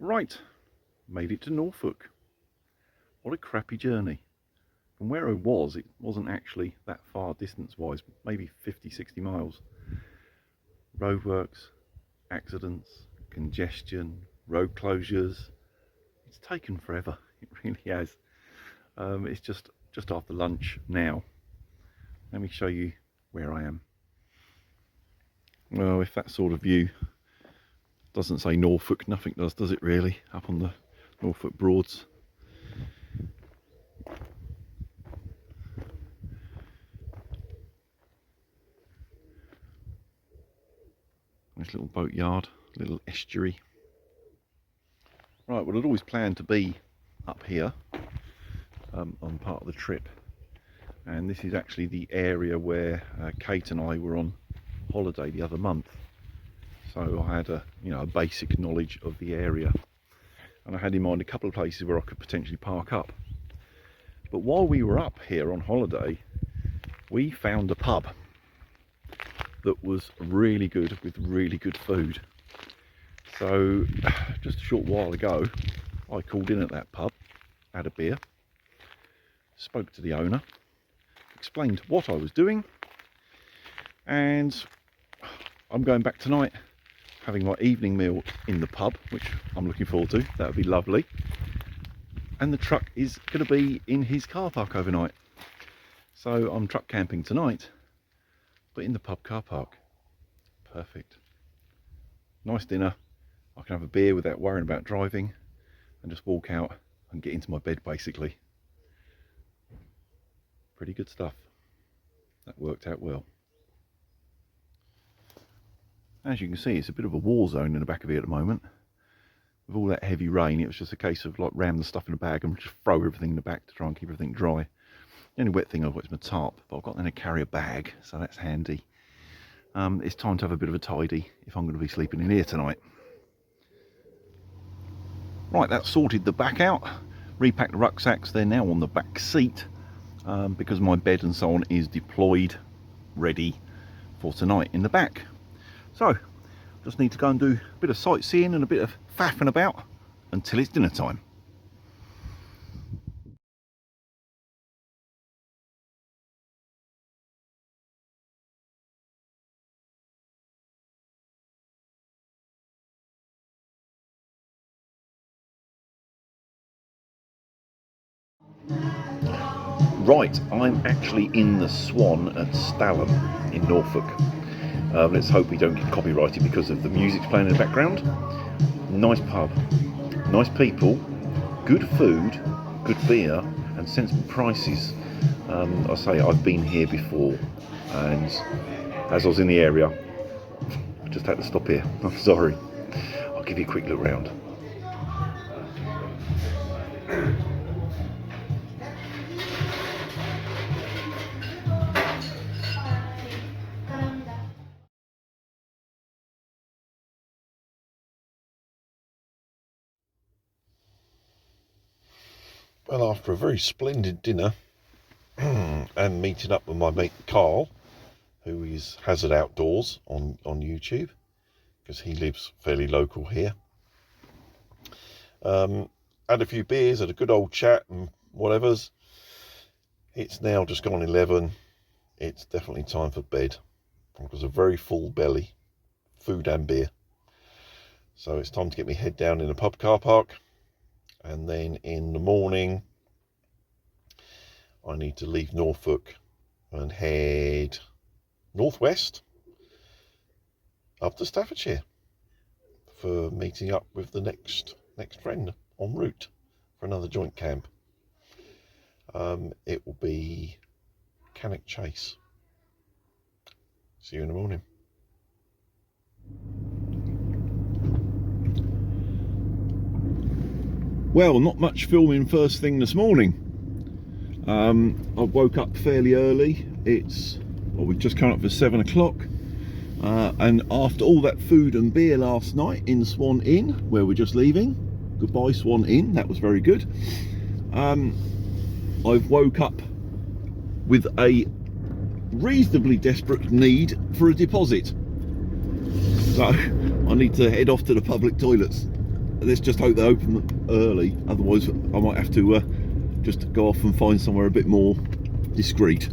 Right, made it to Norfolk. What a crappy journey. From where I was, it wasn't actually that far distance-wise, maybe 50-60 miles. Roadworks, accidents, congestion, road closures. It's taken forever, it really has. It's just after lunch now. Let me show you where I am. Well, if that sort of view doesn't say Norfolk, nothing does it really, up on the Norfolk Broads. Nice little boat yard, little estuary. Right, well, I'd always planned to be up here on part of the trip, and this is actually the area where Kate and I were on holiday the other month. So I had a basic knowledge of the area, and I had in mind a couple of places where I could potentially park up. But while we were up here on holiday, we found a pub that was really good, with really good food. So just a short while ago, I called in at that pub, had a beer, spoke to the owner, explained what I was doing, and I'm going back tonight, having my evening meal in the pub, which I'm looking forward to. That would be lovely. And the truck is going to be in his car park overnight. So I'm truck camping tonight, but in the pub car park. Perfect. Nice dinner. I can have a beer without worrying about driving, and just walk out and get into my bed basically. Pretty good stuff. That worked out well. As you can see, it's a bit of a war zone in the back of here at the moment. With all that heavy rain, it was just a case of like ram the stuff in a bag and just throw everything in the back to try and keep everything dry. The only wet thing I've got is my tarp, but I've got then a carrier bag, so that's handy. It's time to have a bit of a tidy if I'm going to be sleeping in here tonight. Right, that's sorted the back out. Repacked the rucksacks, they're now on the back seat because my bed and so on is deployed, ready for tonight in the back. So, just need to go and do a bit of sightseeing and a bit of faffing about until it's dinner time. Right, I'm actually in the Swan at Stalham in Norfolk. Let's hope we don't get copyrighted because of the music's playing in the background. Nice pub, nice people, good food, good beer, and sensible prices. I say I've been here before, and as I was in the area, I just had to stop here. I'm sorry. I'll give you a quick look round. Well, after a very splendid dinner and meeting up with my mate Carl, who is Hazard Outdoors on YouTube, because he lives fairly local here. Had a few beers, had a good old chat and whatever's. It's now just gone 11. It's definitely time for bed. It was a very full belly, food and beer. So it's time to get my head down in the pub car park. And then in the morning, I need to leave Norfolk and head northwest up to Staffordshire for meeting up with the next friend en route for another joint camp. It will be Cannock Chase. See you in the morning. Well, not much filming first thing this morning. I woke up fairly early. We've just come up for 7 o'clock. And after all that food and beer last night in Swan Inn, where we're just leaving, goodbye Swan Inn, that was very good. I've woke up with a reasonably desperate need for a deposit. So I need to head off to the public toilets let's just hope they open early, otherwise I might have to just go off and find somewhere a bit more discreet.